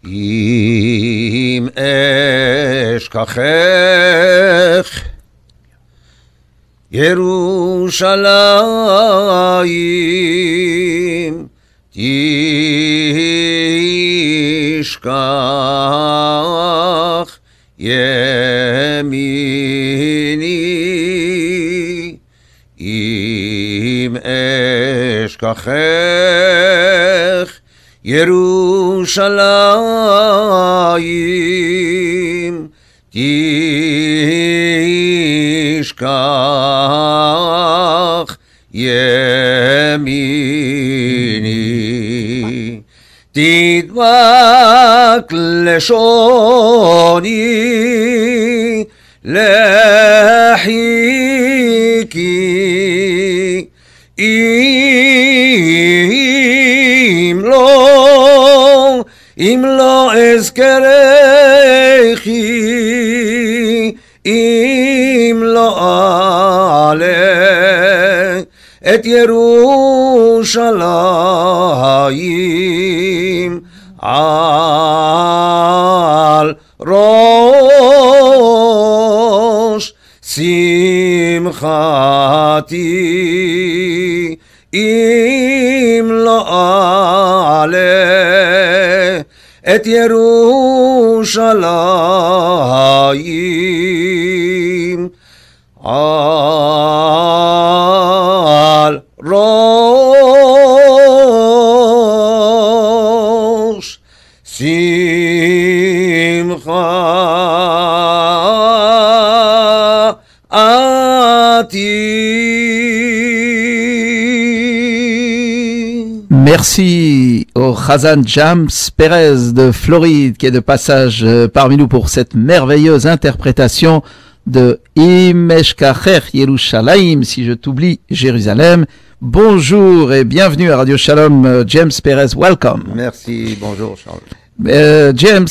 אם אשכחך ירושלים תשכח ימיני אם אשכחך ירושלים תשכח ימיני תדבק לשוני לחיקי אם לא אזכרכי אם לא אעלה את ירושלים על ראש שמחתי אם לא אעלה את ירושלים על ראש שמחתי. Merci au Chazan James Perez de Floride qui est de passage parmi nous pour cette merveilleuse interprétation de Im Eshkacher Yerushalayim, si je t'oublie Jérusalem. Bonjour et bienvenue à Radio Shalom, James Perez, welcome. Merci, bonjour Charles. James,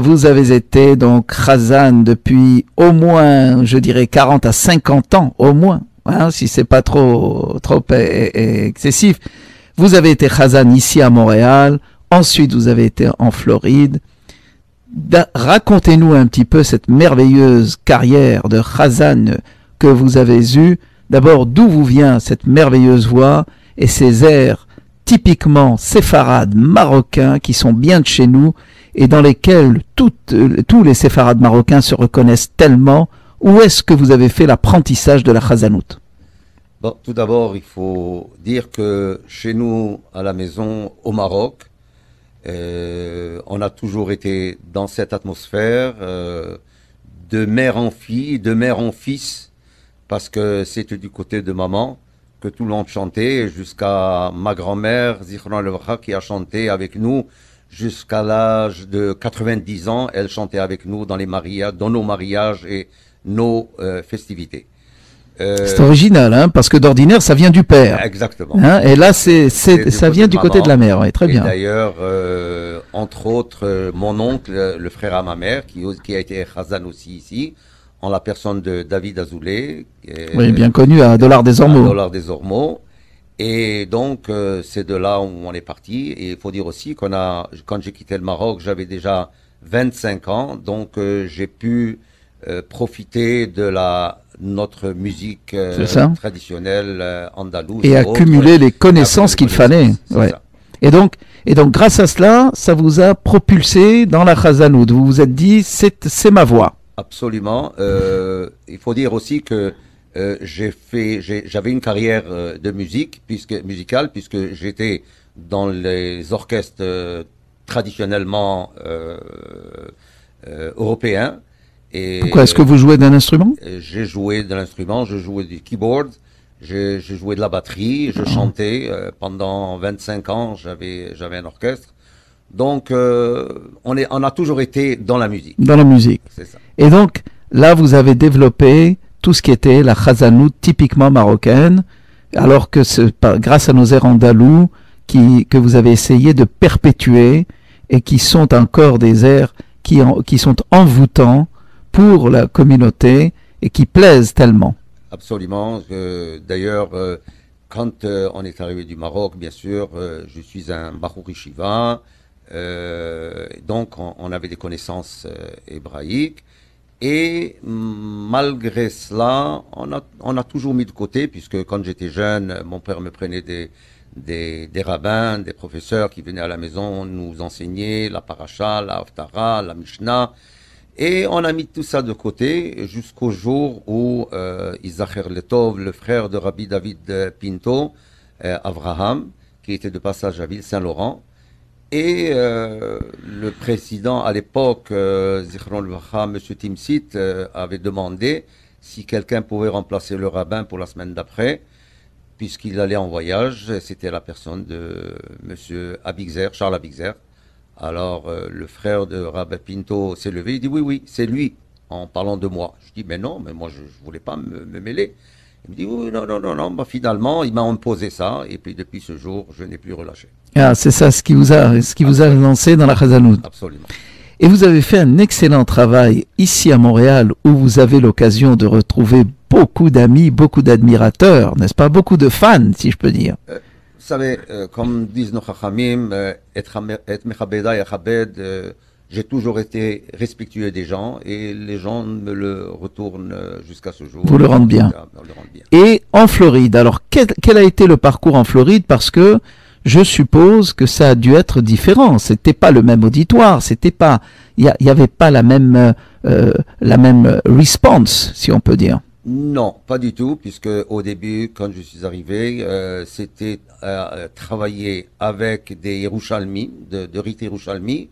vous avez été donc Chazan depuis au moins, je dirais 40 à 50 ans, au moins, hein, si c'est pas trop excessif. Vous avez été Chazan ici à Montréal, ensuite vous avez été en Floride. Racontez-nous un petit peu cette merveilleuse carrière de Chazan que vous avez eue. D'abord, d'où vous vient cette merveilleuse voix et ces airs typiquement séfarades marocains qui sont bien de chez nous et dans lesquels tous les séfarades marocains se reconnaissent tellement. Où est-ce que vous avez fait l'apprentissage de la Chazanout? Bon, tout d'abord, il faut dire que chez nous, à la maison, au Maroc, on a toujours été dans cette atmosphère de mère en fille, de mère en fils, parce que c'était du côté de maman que tout le monde chantait, jusqu'à ma grand-mère, Zichron Levracha, qui a chanté avec nous jusqu'à l'âge de 90 ans. Elle chantait avec nous dans les mariages, dans nos mariages et nos festivités. C'est original, hein, parce que d'ordinaire, ça vient du père. Exactement. Hein, et là, ça vient du côté de la mère, ouais, très bien. D'ailleurs, entre autres, mon oncle, le frère à ma mère, qui a été Chazan aussi ici, en la personne de David Azoulay. Oui, bien connu à Dollars des Ormeaux. Dollars des Ormeaux. Et donc, c'est de là où on est parti. Et il faut dire aussi quand j'ai quitté le Maroc, j'avais déjà 25 ans, donc j'ai pu profiter de notre musique traditionnelle andalouse. Et accumuler les connaissances qu'il fallait. Ouais. Et donc, grâce à cela, ça vous a propulsé dans la Chazanout. Vous vous êtes dit, c'est ma voix. Absolument. Il faut dire aussi que j'avais une carrière de musicale, puisque j'étais dans les orchestres traditionnellement européens. Et pourquoi? Est-ce que vous jouez d'un instrument? J'ai joué de l'instrument, je jouais du keyboard, j'ai joué de la batterie, je chantais pendant 25 ans, j'avais un orchestre. Donc, on a toujours été dans la musique. Dans la musique. C'est ça. Et donc, là, vous avez développé tout ce qui était la Chazanout typiquement marocaine, alors que c'est grâce à nos airs andalous que vous avez essayé de perpétuer et qui sont encore des airs qui sont envoûtants pour la communauté et qui plaisent tellement. Absolument. D'ailleurs, quand on est arrivé du Maroc, bien sûr, je suis un Bachour Yeshiva. donc on avait des connaissances hébraïques. Et malgré cela, on a toujours mis de côté, puisque quand j'étais jeune, mon père me prenait des rabbins, des professeurs qui venaient à la maison nous enseigner la paracha, la haftara, la mishnah. Et on a mis tout ça de côté jusqu'au jour où Isacher Letov, le frère de Rabbi David Pinto, Avraham, qui était de passage à Ville-Saint-Laurent, et le président à l'époque, Zichron Levracha, M. Timsit, avait demandé si quelqu'un pouvait remplacer le rabbin pour la semaine d'après, puisqu'il allait en voyage. C'était la personne de M. Abigzer, Charles Abigzer. Alors le frère de Rabbi Pinto s'est levé, il dit oui, c'est lui, en parlant de moi. Je dis mais non, mais moi je ne voulais pas me mêler. Il me dit oui, non. Bah, finalement, il m'a imposé ça, et puis depuis ce jour, je n'ai plus relâché. Ah, c'est ça ce qui vous a lancé dans la Chazanout. Absolument. Et vous avez fait un excellent travail ici à Montréal, où vous avez l'occasion de retrouver beaucoup d'amis, beaucoup d'admirateurs, n'est-ce pas? Beaucoup de fans, si je peux dire. Vous savez, comme disent nos chachamim, et mechabeda yachabed, j'ai toujours été respectueux des gens, et les gens me le retournent jusqu'à ce jour. Vous le rendez bien. Et en Floride, alors quel a été le parcours en Floride? Parce que je suppose que ça a dû être différent. C'était pas le même auditoire, c'était pas, il y avait pas la même response, si on peut dire. Non, pas du tout, puisque au début, quand je suis arrivé, c'était travailler avec des Yerushalmi, de rite Yerushalmi,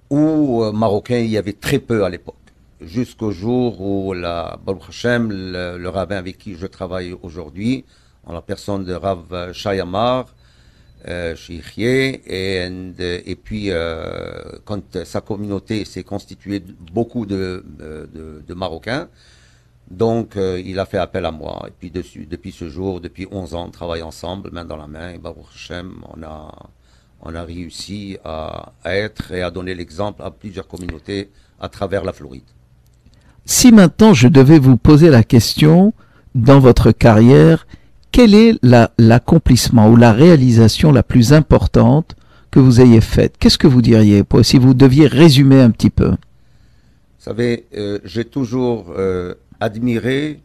ou marocains, il y avait très peu à l'époque. Jusqu'au jour où Baruch Hashem, le rabbin avec qui je travaille aujourd'hui, en la personne de Rav Shayamar, et puis quand sa communauté s'est constituée beaucoup de Marocains, donc il a fait appel à moi. Et puis depuis ce jour, depuis 11 ans, on travaille ensemble, main dans la main, et Baruch Hashem, on a réussi à être et à donner l'exemple à plusieurs communautés à travers la Floride. Si maintenant je devais vous poser la question, dans votre carrière, quel est l'accomplissement ou la réalisation la plus importante que vous ayez faite? Qu'est-ce que vous diriez, si vous deviez résumer un petit peu? Vous savez, j'ai toujours admiré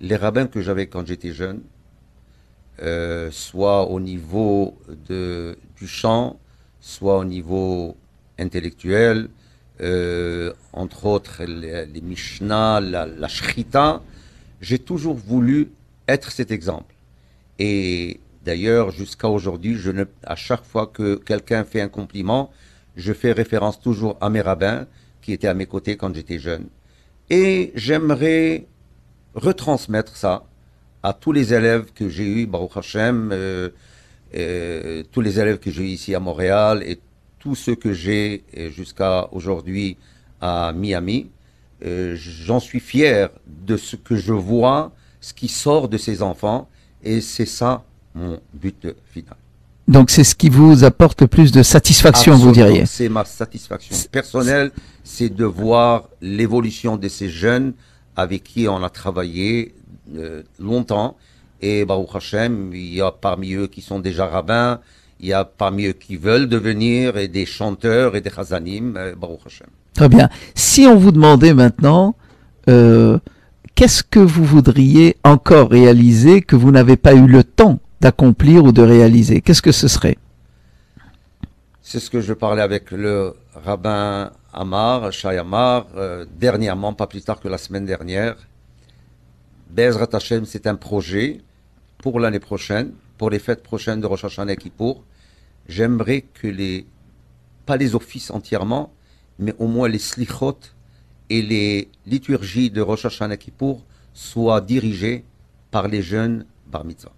les rabbins que j'avais quand j'étais jeune, soit au niveau du chant, soit au niveau intellectuel, entre autres les Mishnah, la Shrita. J'ai toujours voulu être cet exemple. Et d'ailleurs, jusqu'à aujourd'hui, à chaque fois que quelqu'un fait un compliment, je fais référence toujours à mes rabbins qui étaient à mes côtés quand j'étais jeune. Et j'aimerais retransmettre ça à tous les élèves que j'ai eus, Baruch Hashem, tous les élèves que j'ai eus ici à Montréal et tous ceux que j'ai jusqu'à aujourd'hui à Miami. J'en suis fier de ce que je vois, ce qui sort de ces enfants, et c'est ça mon but final. Donc c'est ce qui vous apporte le plus de satisfaction, absolument, vous diriez? C'est ma satisfaction personnelle, c'est de voir l'évolution de ces jeunes avec qui on a travaillé longtemps. Et Baruch Hashem, il y a parmi eux qui sont déjà rabbins, il y a parmi eux qui veulent devenir, et des chanteurs et des chazanim, Baruch Hashem. Très bien. Si on vous demandait maintenant, qu'est-ce que vous voudriez encore réaliser que vous n'avez pas eu le temps d'accomplir ou de réaliser? Qu'est-ce que ce serait? C'est ce que je parlais avec le rabbin Amar, Shai Amar, dernièrement, pas plus tard que la semaine dernière. Be'ezrat Hashem, c'est un projet pour l'année prochaine, pour les fêtes prochaines de Rosh Hashanah et Kippour. J'aimerais que pas les offices entièrement, mais au moins les slichot et les liturgies de Rosh Hashanah et Kippour soient dirigées par les jeunes bar mitzvah.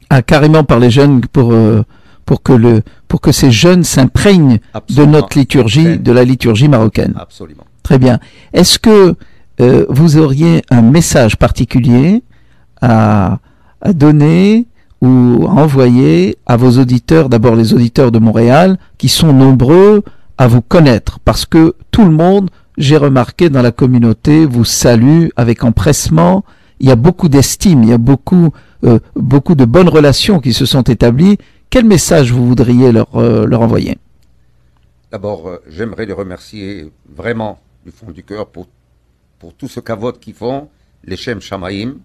Ah, carrément par les jeunes pour que ces jeunes s'imprègnent de notre liturgie, de la liturgie marocaine. Absolument. Très bien. Est-ce que vous auriez un message particulier à donner ou à envoyer à vos auditeurs, d'abord les auditeurs de Montréal, qui sont nombreux à vous connaître, parce que tout le monde, j'ai remarqué dans la communauté, vous salue avec empressement. Il y a beaucoup d'estime, il y a beaucoup de bonnes relations qui se sont établies. Quel message vous voudriez leur envoyer? D'abord, j'aimerais les remercier vraiment du fond du cœur pour tout ce kavod qu'ils font, les Shem Shamaim.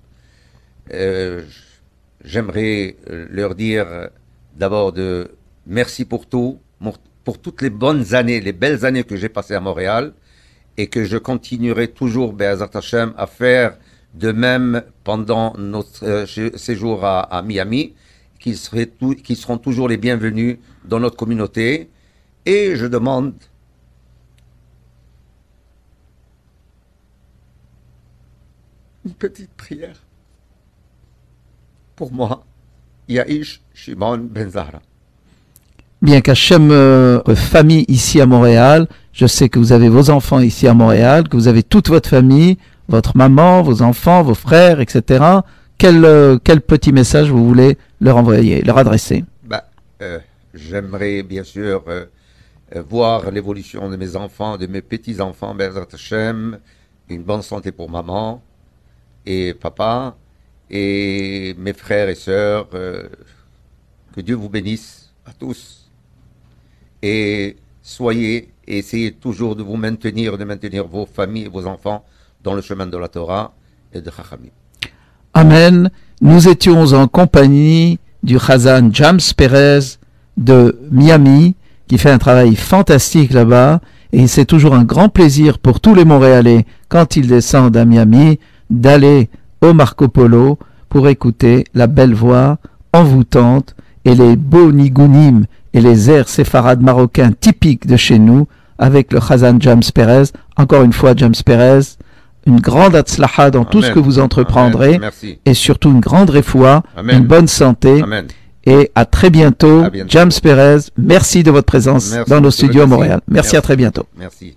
J'aimerais leur dire d'abord de merci pour tout, pour toutes les bonnes années, les belles années que j'ai passées à Montréal et que je continuerai toujours, Be'ezrat Hashem, à faire de même pendant notre séjour à Miami, qu'ils seront toujours les bienvenus dans notre communauté. Et je demande une petite prière pour moi, Ya'ish Shimon Ben Zahra. Bien qu'Hachem famille ici à Montréal, je sais que vous avez vos enfants ici à Montréal, que vous avez toute votre famille, votre maman, vos enfants, vos frères, etc. Quel petit message vous voulez leur envoyer, leur adresser? J'aimerais bien sûr voir l'évolution de mes enfants, de mes petits-enfants, Be'ezrat Hashem, une bonne santé pour maman et papa, et mes frères et sœurs, que Dieu vous bénisse à tous, et soyez, et essayez toujours de vous maintenir, de maintenir vos familles et vos enfants dans le chemin de la Torah et de Chachamim. Amen. Nous étions en compagnie du Chazan James Perez de Miami, qui fait un travail fantastique là-bas, et c'est toujours un grand plaisir pour tous les Montréalais, quand ils descendent à Miami, d'aller au Marco Polo pour écouter la belle voix envoûtante et les beaux nigounim et les airs séfarades marocains typiques de chez nous, avec le Chazan James Perez. Encore une fois, James Perez, une grande atzlacha dans tout ce que vous entreprendrez, et surtout une grande refoua, une bonne santé. Amen. Et à très bientôt. James Perez, merci de votre présence dans nos studios à Montréal. Merci, à très bientôt. Merci.